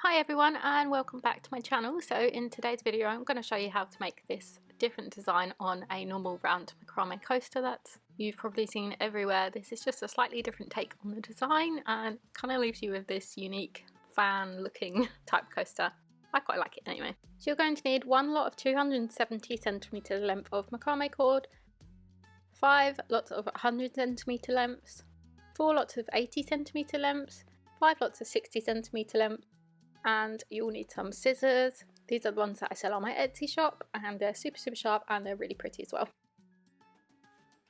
Hi everyone and welcome back to my channel. So in today's video I'm going to show you how to make this different design on a normal round macrame coaster that you've probably seen everywhere. This is just a slightly different take on the design and kind of leaves you with this unique fan looking type coaster. I quite like it anyway. So you're going to need one lot of 270cm length of macrame cord, 5 lots of 100cm lengths, 4 lots of 80cm lengths, 5 lots of 60cm lengths, and you'll need some scissors. These are the ones that I sell on my Etsy shop and they're super sharp and they're really pretty as well.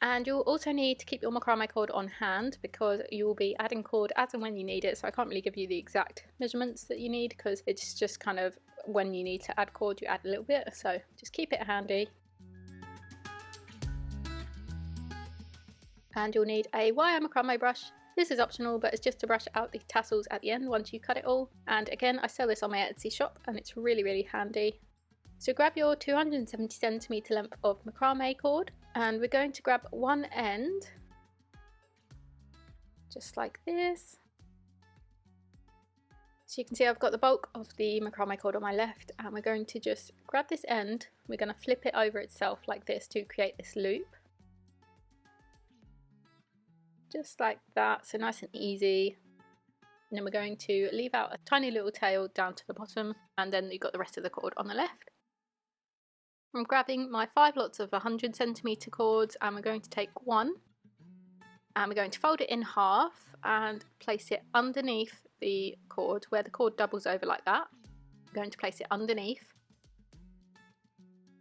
And you'll also need to keep your macrame cord on hand because you'll be adding cord as and when you need it, so I can't really give you the exact measurements that you need because it's just kind of when you need to add cord you add a little bit, so just keep it handy. And you'll need a wire macrame brush. This is optional, but it's just to brush out the tassels at the end once you cut it all. And again, I sell this on my Etsy shop and it's really handy. So grab your 270cm length of macrame cord and we're going to grab one end, just like this. So you can see I've got the bulk of the macrame cord on my left and we're going to just grab this end, we're going to flip it over itself like this to create this loop. Just like that, so nice and easy. And then we're going to leave out a tiny little tail down to the bottom and then you've got the rest of the cord on the left. I'm grabbing my 5 lots of 100cm cords and we're going to take one and we're going to fold it in half and place it underneath the cord where the cord doubles over like that. We're going to place it underneath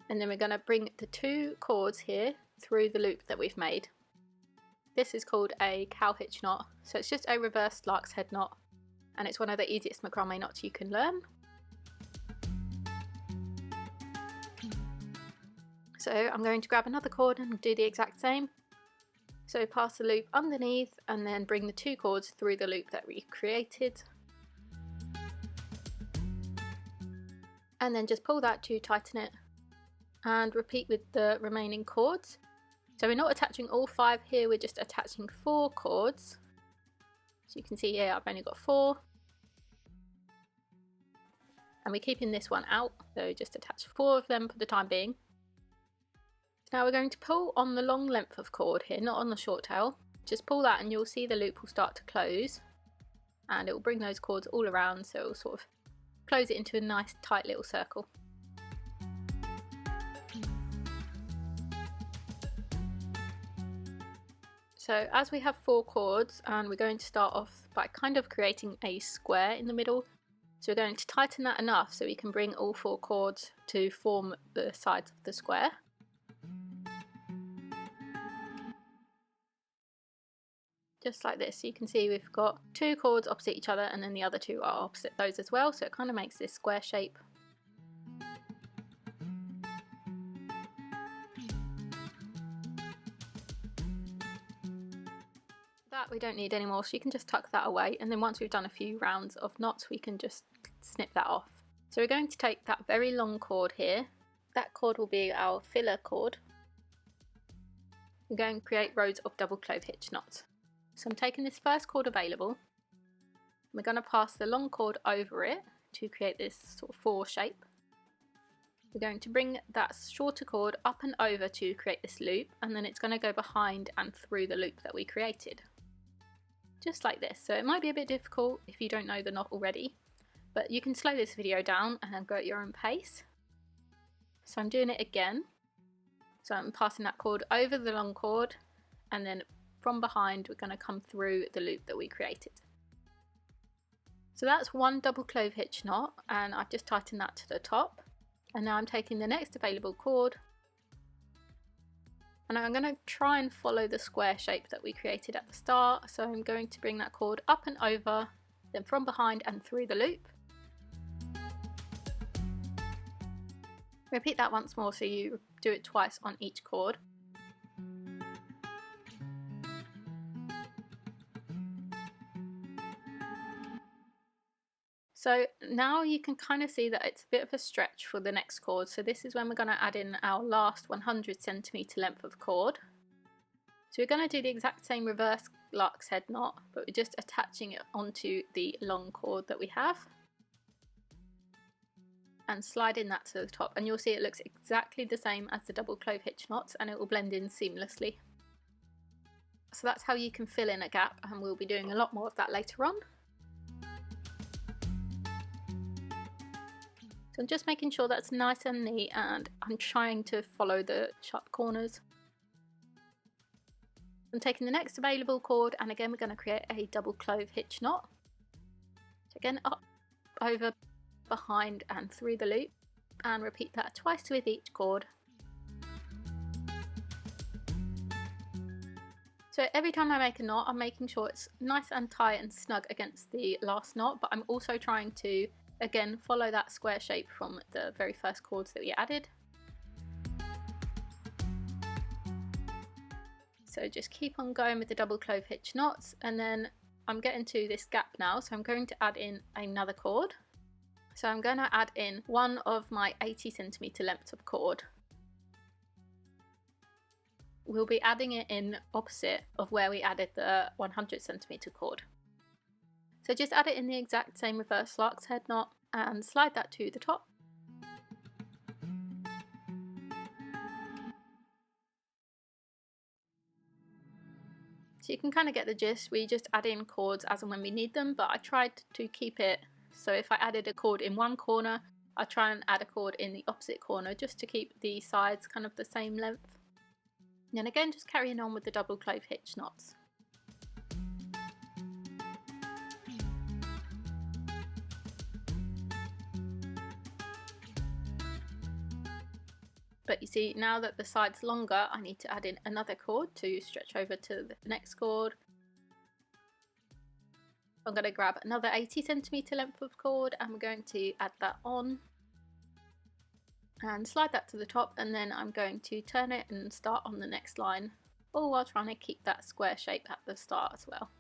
and then we're going to bring the 2 cords here through the loop that we've made. This is called a cow hitch knot, so it's just a reverse lark's head knot and it's one of the easiest macrame knots you can learn. So I'm going to grab another cord and do the exact same. So pass the loop underneath and then bring the 2 cords through the loop that we created. And then just pull that to tighten it and repeat with the remaining cords. So we're not attaching all 5 here, we're just attaching 4 cords. So you can see here I've only got 4. And we're keeping this one out, so just attach 4 of them for the time being. Now we're going to pull on the long length of cord here, not on the short tail. Just pull that and you'll see the loop will start to close. And it will bring those cords all around, so it will sort of close it into a nice tight little circle. So as we have 4 cords and we're going to start off by kind of creating a square in the middle. So we're going to tighten that enough so we can bring all 4 cords to form the sides of the square. Just like this, so you can see we've got 2 cords opposite each other and then the other 2 are opposite those as well, so it kind of makes this square shape. That we don't need anymore, so you can just tuck that away, and then once we've done a few rounds of knots we can just snip that off. So we're going to take that very long cord here, that cord will be our filler cord. We're going to create rows of double clove hitch knots. So I'm taking this first cord available, we're going to pass the long cord over it to create this sort of 4 shape. We're going to bring that shorter cord up and over to create this loop, and then it's going to go behind and through the loop that we created. Just like this. So it might be a bit difficult if you don't know the knot already, but you can slow this video down and go at your own pace. So I'm doing it again. So I'm passing that cord over the long cord and then from behind we're going to come through the loop that we created. So that's 1 double clove hitch knot and I've just tightened that to the top. And now I'm taking the next available cord and I'm going to try and follow the square shape that we created at the start. So I'm going to bring that cord up and over, then from behind and through the loop. Repeat that once more so you do it twice on each cord. So now you can kind of see that it's a bit of a stretch for the next cord. So this is when we're going to add in our last 100cm length of cord. So we're going to do the exact same reverse lark's head knot, but we're just attaching it onto the long cord that we have. and sliding that to the top, and you'll see it looks exactly the same as the double clove hitch knots, and it will blend in seamlessly. So that's how you can fill in a gap, and we'll be doing a lot more of that later on. So I'm just making sure that's nice and neat, and I'm trying to follow the sharp corners. I'm taking the next available cord, and again we're going to create a double clove hitch knot. So again, up, over, behind and through the loop, and repeat that twice with each cord. So every time I make a knot, I'm making sure it's nice and tight and snug against the last knot, but I'm also trying to, again, follow that square shape from the very first cords that we added. So just keep on going with the double clove hitch knots, and then I'm getting to this gap now, so I'm going to add in another cord. So I'm going to add in one of my 80cm lengths of cord. We'll be adding it in opposite of where we added the 100cm cord. So just add it in the exact same reverse lark's head knot and slide that to the top. So you can kind of get the gist, we just add in cords as and when we need them, but I tried to keep it so if I added a cord in one corner, I try and add a cord in the opposite corner just to keep the sides kind of the same length. And again, just carrying on with the double clove hitch knots. But you see, now that the side's longer, I need to add in another cord to stretch over to the next cord. I'm going to grab another 80cm length of cord, and we're going to add that on and slide that to the top, and then I'm going to turn it and start on the next line, all while trying to keep that square shape at the start as well.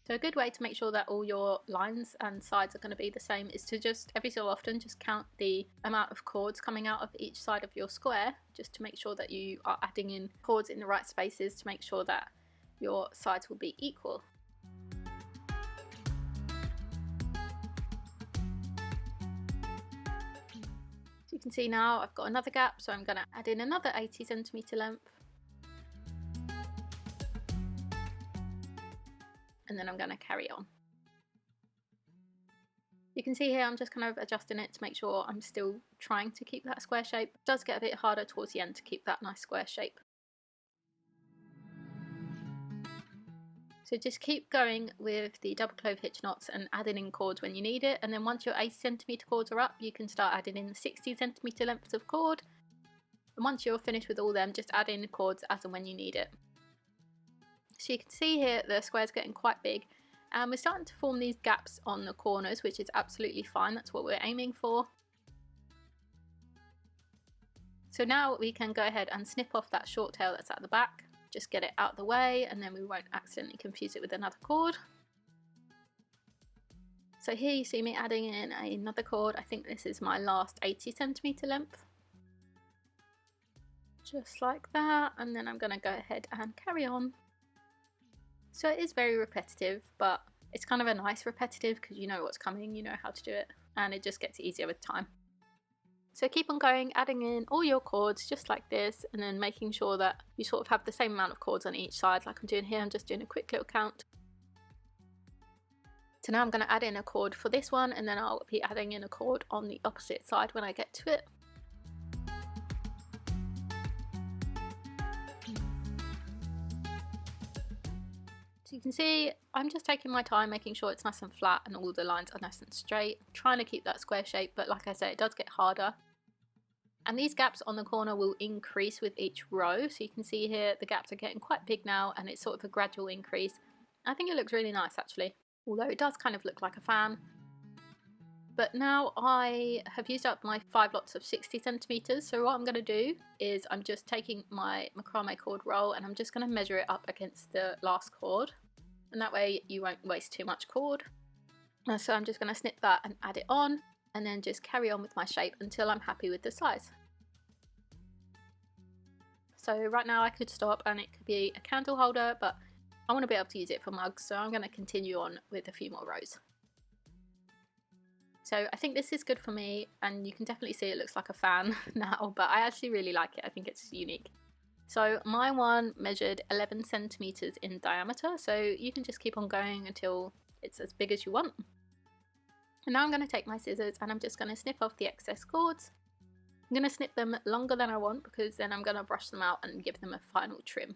So a good way to make sure that all your lines and sides are going to be the same is to just every so often just count the amount of cords coming out of each side of your square, just to make sure that you are adding in cords in the right spaces to make sure that your sides will be equal. So you can see now I've got another gap, so I'm going to add in another 80cm length. And then I'm going to carry on. You can see here I'm just kind of adjusting it to make sure I'm still trying to keep that square shape. It does get a bit harder towards the end to keep that nice square shape. So just keep going with the double clove hitch knots and adding in cords when you need it, and then once your 80cm cords are up, you can start adding in the 60cm lengths of cord, and once you're finished with all them, just add in cords as and when you need it. So you can see here the square's getting quite big, and we're starting to form these gaps on the corners, which is absolutely fine, that's what we're aiming for. So now we can go ahead and snip off that short tail that's at the back. Just get it out of the way, and then we won't accidentally confuse it with another cord. So here you see me adding in another cord. I think this is my last 80cm length. Just like that, and then I'm going to go ahead and carry on. So it is very repetitive, but it's kind of a nice repetitive because you know what's coming, you know how to do it, and it just gets easier with time. So keep on going, adding in all your cords just like this, and then making sure that you sort of have the same amount of cords on each side like I'm doing here. I'm just doing a quick little count. So now I'm going to add in a cord for this one, and then I'll be adding in a cord on the opposite side when I get to it. So you can see I'm just taking my time, making sure it's nice and flat and all the lines are nice and straight. I'm trying to keep that square shape, but like I said, it does get harder. And these gaps on the corner will increase with each row. So you can see here the gaps are getting quite big now, and it's sort of a gradual increase. I think it looks really nice actually, although it does kind of look like a fan. But now I have used up my 5 lots of 60cm, so what I'm going to do is I'm just taking my macrame cord roll and I'm just going to measure it up against the last cord, and that way you won't waste too much cord. So I'm just going to snip that and add it on, and then just carry on with my shape until I'm happy with the size. So right now I could stop and it could be a candle holder, but I want to be able to use it for mugs, so I'm going to continue on with a few more rows. So I think this is good for me, and you can definitely see it looks like a fan now, but I actually really like it. I think it's unique. So my one measured 11 centimeters in diameter, so you can just keep on going until it's as big as you want. And now I'm going to take my scissors and I'm just going to snip off the excess cords. I'm going to snip them longer than I want, because then I'm going to brush them out and give them a final trim.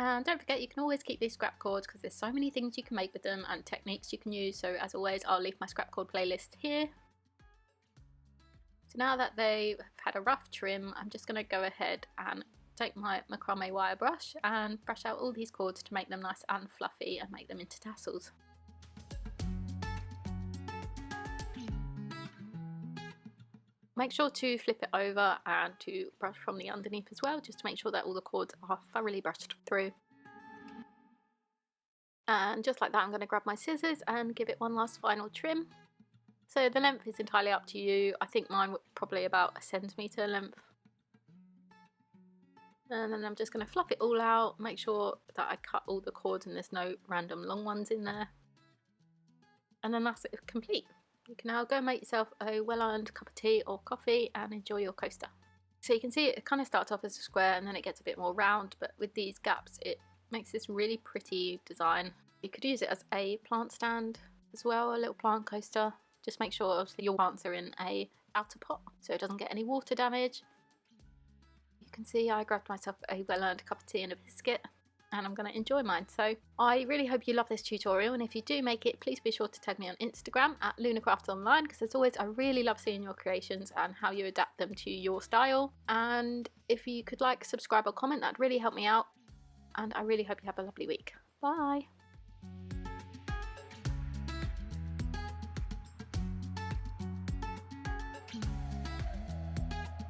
And don't forget, you can always keep these scrap cords because there's so many things you can make with them and techniques you can use. So as always, I'll leave my scrap cord playlist here. So now that they've had a rough trim, I'm just going to go ahead and take my macrame wire brush and brush out all these cords to make them nice and fluffy and make them into tassels. Make sure to flip it over and to brush from the underneath as well, just to make sure that all the cords are thoroughly brushed through. And just like that, I'm going to grab my scissors and give it one last final trim. So the length is entirely up to you. I think mine was probably about 1 centimetre length. And then I'm just going to fluff it all out, make sure that I cut all the cords and there's no random long ones in there. And then that's it, complete. You can now go make yourself a well-earned cup of tea or coffee and enjoy your coaster. So you can see it kind of starts off as a square and then it gets a bit more round, but with these gaps it makes this really pretty design. You could use it as a plant stand as well, a little plant coaster. Just make sure obviously your plants are in a outer pot so it doesn't get any water damage. You can see I grabbed myself a well-earned cup of tea and a biscuit, and I'm going to enjoy mine. So I really hope you love this tutorial, and if you do make it, please be sure to tag me on Instagram at LunaCraftsOnline, because as always I really love seeing your creations and how you adapt them to your style. And if you could like, subscribe or comment, that'd really help me out, and I really hope you have a lovely week. Bye!